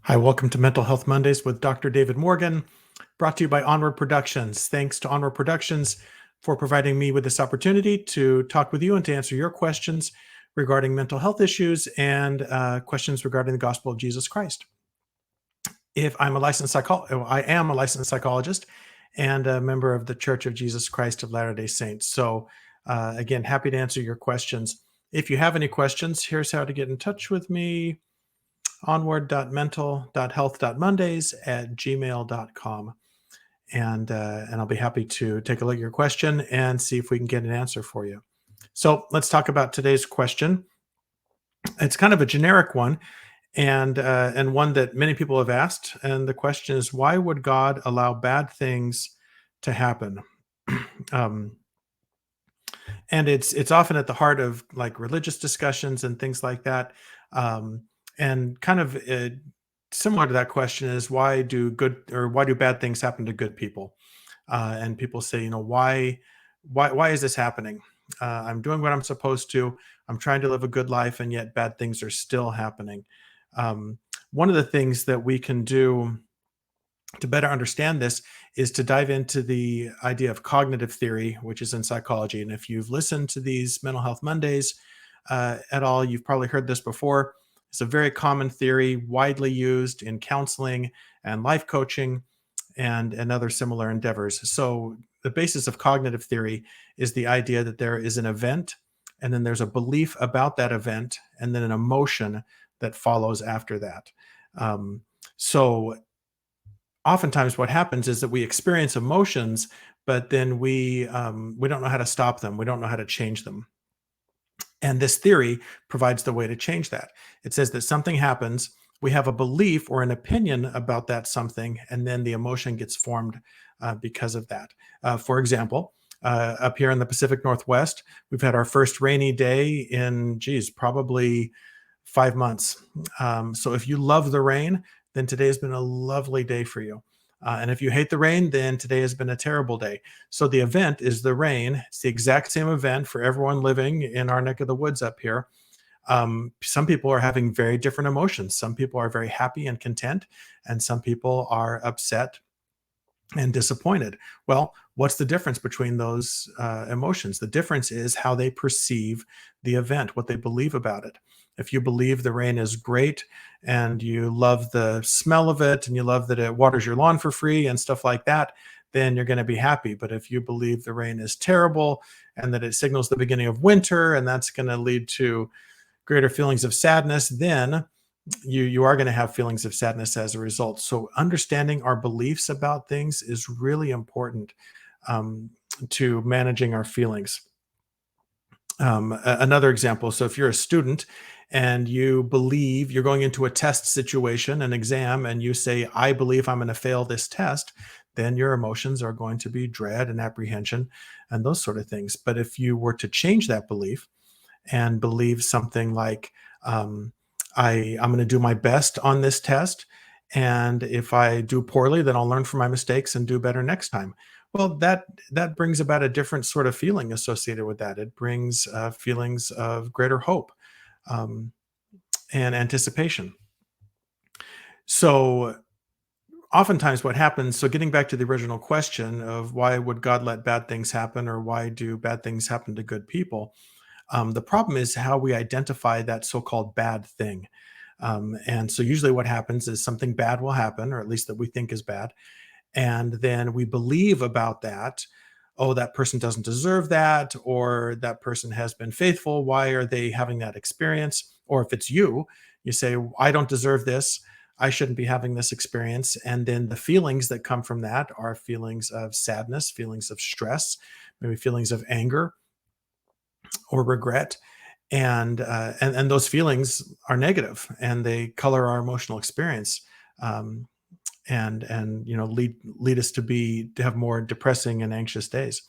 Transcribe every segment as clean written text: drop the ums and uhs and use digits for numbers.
Hi, welcome to Mental Health Mondays with Dr. David Morgan, brought to you by Onward Productions. Thanks to Onward Productions for providing me with this opportunity to talk with you and to answer your questions regarding mental health issues and questions regarding the gospel of Jesus Christ. If I'm a I am a licensed psychologist and a member of the Church of Jesus Christ of Latter-day Saints. So, again, happy to answer your questions. If you have any questions, here's how to get in touch with me: onward.mental.health.mondays@gmail.com. And I'll be happy to take a look at your question and see if we can get an answer for you. So let's talk about today's question. It's kind of a generic one, and one that many people have asked. And the question is, why would God allow bad things to happen? um, and it's often at the heart of like religious discussions and things like that. Um, and kind of similar to that question is, why do bad things happen to good people? And people say, why is this happening? I'm doing what I'm supposed to. I'm trying to live a good life, and yet bad things are still happening. Um, One of the things that we can do to better understand this is to dive into the idea of cognitive theory, which is in psychology. And if you've listened to these Mental Health Mondays at all, you've probably heard this before. It's a very common theory, widely used in counseling and life coaching and other similar endeavors. So, the basis of cognitive theory is the idea that there is an event, and then there's a belief about that event, and then an emotion that follows after that. Um, so, oftentimes what happens is that we experience emotions, but then we don't know how to stop them. We don't know how to change them. And this theory provides the way to change that. It says that something happens, we have a belief or an opinion about that something, and then the emotion gets formed because of that. For example, up here in the Pacific Northwest, we've had our first rainy day in, geez, probably 5 months. So if you love the rain, then today has been a lovely day for you. And if you hate the rain, then today has been a terrible day. So the event is the rain. It's the exact same event for everyone living in our neck of the woods up here. Some people are having very different emotions. Some people are very happy and content, and some people are upset and disappointed. Well, what's the difference between those emotions? The difference is how they perceive the event, what they believe about it. If you believe the rain is great and you love the smell of it and you love that it waters your lawn for free and stuff like that, then you're going to be happy. But if you believe the rain is terrible and that it signals the beginning of winter and that's going to lead to greater feelings of sadness, then you are going to have feelings of sadness as a result. So understanding our beliefs about things is really important um, to managing our feelings. Another example, so if you're a student and you believe you're going into a test situation, an exam, and you say, I believe I'm going to fail this test, then your emotions are going to be dread and apprehension and those sort of things. But if you were to change that belief and believe something like, I'm going to do my best on this test. And if I do poorly, then I'll learn from my mistakes and do better next time. Well, that brings about a different sort of feeling associated with that. It brings feelings of greater hope um, and anticipation. So, oftentimes, what happens. So, getting back to the original question of why would God let bad things happen, or why do bad things happen to good people? The problem is how we identify that so-called bad thing. And so usually what happens is something bad will happen, or at least that we think is bad. And then we believe about that. Oh, that person doesn't deserve that, or that person has been faithful. Why are they having that experience? Or if it's you, you say, I don't deserve this. I shouldn't be having this experience. And then the feelings that come from that are feelings of sadness, feelings of stress, maybe feelings of anger or regret, and those feelings are negative and they color our emotional experience, um, and lead us to have more depressing and anxious days.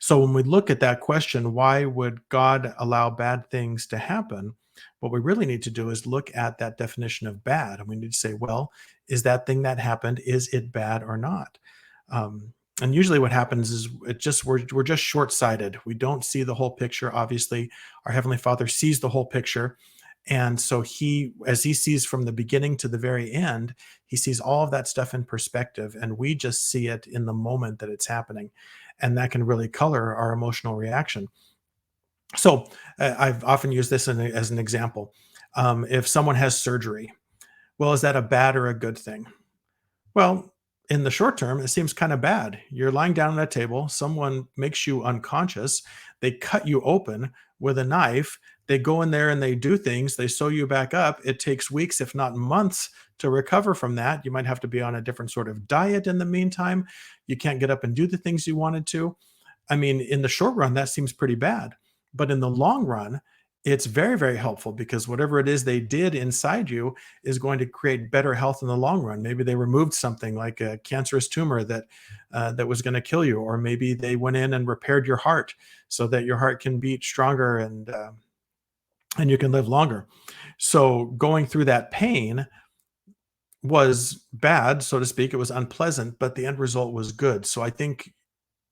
So when we look at that question, why would God allow bad things to happen? What we really need to do is look at that definition of bad, and we need to say, well, is that thing that happened, is it bad or not? And usually what happens is we're just short-sighted. We don't see the whole picture. Obviously, our Heavenly Father sees the whole picture, And so as he sees from the beginning to the very end, he sees all of that stuff in perspective, and we just see it in the moment that it's happening. And that can really color our emotional reaction. So I've often used this as an example. If someone has surgery, well, is that a bad or a good thing? Well, in the short term, it seems kind of bad. You're lying down on a table, someone makes you unconscious, they cut you open with a knife, they go in there and they do things, they sew you back up. It takes weeks, if not months, to recover from that. You might have to be on a different sort of diet in the meantime. You can't get up and do the things you wanted to. I mean, in the short run, that seems pretty bad. But in the long run, it's very, very helpful because whatever it is they did inside you is going to create better health in the long run. Maybe they removed something like a cancerous tumor that was going to kill you, or maybe they went in and repaired your heart so that your heart can beat stronger and you can live longer. So going through that pain was bad, so to speak. It was unpleasant, but the end result was good. So I think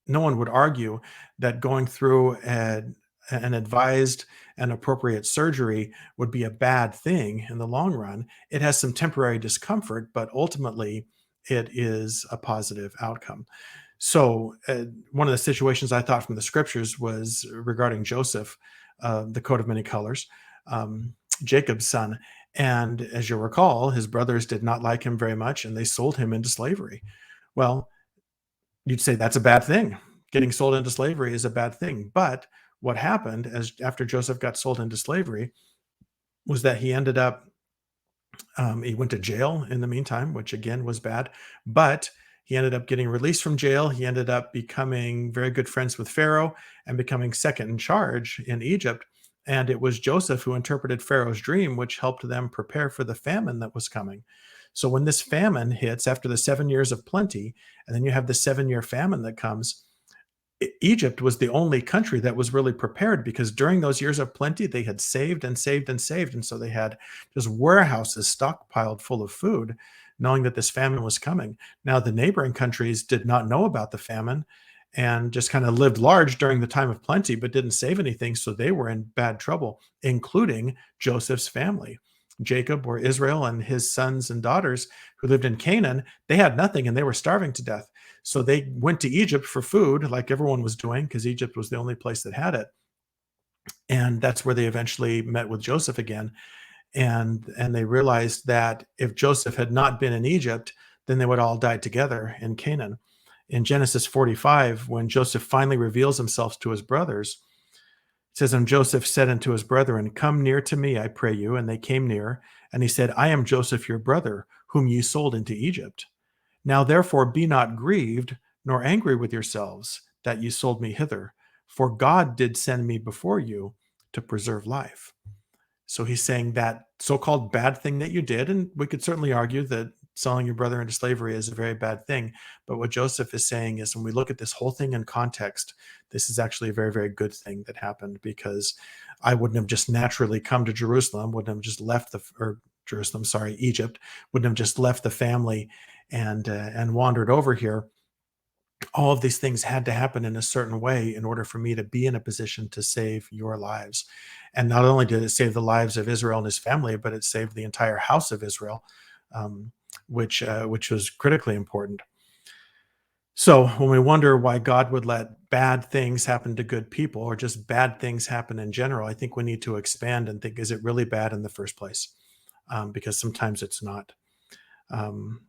no one would argue that going through an advised and appropriate surgery would be a bad thing in the long run. It has some temporary discomfort, but ultimately it is a positive outcome. So, one of the situations I thought from the scriptures was regarding Joseph, the coat of many colors, Jacob's son. And as you'll recall, his brothers did not like him very much and they sold him into slavery. Well, you'd say that's a bad thing. Getting sold into slavery is a bad thing. But what happened as after Joseph got sold into slavery was that he went to jail in the meantime, which again was bad. But he ended up getting released from jail. He ended up becoming very good friends with Pharaoh and becoming second in charge in Egypt. And it was Joseph who interpreted Pharaoh's dream, which helped them prepare for the famine that was coming. So when this famine hits after the 7 years of plenty, and then you have the 7-year famine that comes, Egypt was the only country that was really prepared because during those years of plenty, they had saved and saved and saved. And so they had just warehouses stockpiled full of food, knowing that this famine was coming. Now, the neighboring countries did not know about the famine and just kind of lived large during the time of plenty, but didn't save anything. So they were in bad trouble, including Joseph's family. Jacob, or Israel, and his sons and daughters who lived in Canaan, they had nothing and they were starving to death. So they went to Egypt for food, like everyone was doing, because Egypt was the only place that had it. And that's where they eventually met with Joseph again. And they realized that if Joseph had not been in Egypt, then they would all die together in Canaan. In Genesis 45, when Joseph finally reveals himself to his brothers, it says, and Joseph said unto his brethren, come near to me, I pray you. And they came near. And he said, I am Joseph your brother, whom ye sold into Egypt. Now therefore be not grieved, nor angry with yourselves, that ye sold me hither. For God did send me before you to preserve life. So he's saying that so-called bad thing that you did, and we could certainly argue that selling your brother into slavery is a very bad thing. But what Joseph is saying is when we look at this whole thing in context, this is actually a very, very good thing that happened because I wouldn't have just naturally come to Jerusalem, wouldn't have just left Egypt, wouldn't have just left the family and wandered over here. All of these things had to happen in a certain way in order for me to be in a position to save your lives. And not only did it save the lives of Israel and his family, but it saved the entire house of Israel, um, which was critically important. So when we wonder why God would let bad things happen to good people or just bad things happen in general, I think we need to expand and think, is it really bad in the first place? Because sometimes it's not. Um,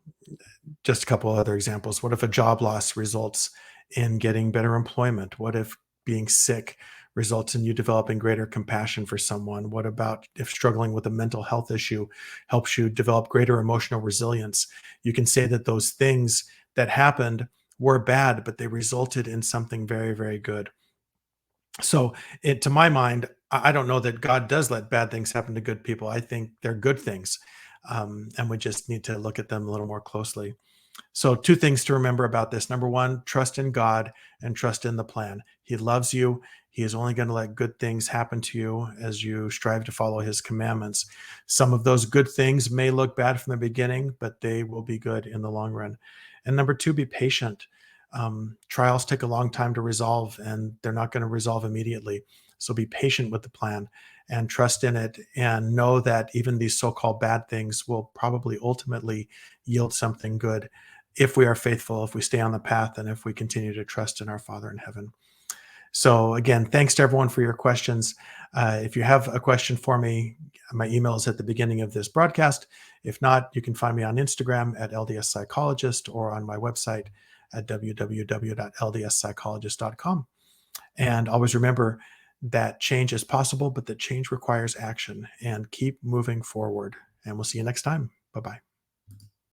just a couple of other examples. What if a job loss results in getting better employment? What if being sick results in you developing greater compassion for someone? What about if struggling with a mental health issue helps you develop greater emotional resilience? You can say that those things that happened were bad, but they resulted in something very, very good. So, to my mind, I don't know that God does let bad things happen to good people. I think they're good things, and we just need to look at them a little more closely. So, two things to remember about this. Number one, trust in God and trust in the plan. He loves you. He is only going to let good things happen to you as you strive to follow his commandments. Some of those good things may look bad from the beginning, but they will be good in the long run. And number two, be patient. Trials take a long time to resolve, and they're not going to resolve immediately. So be patient with the plan and trust in it and know that even these so-called bad things will probably ultimately yield something good if we are faithful, if we stay on the path, and if we continue to trust in our Father in heaven. So again, thanks to everyone for your questions. If you have a question for me, my email is at the beginning of this broadcast. If not, you can find me on Instagram at LDS Psychologist or on my website at www.ldspsychologist.com. And always remember that change is possible, but that change requires action, and keep moving forward. And we'll see you next time. Bye-bye.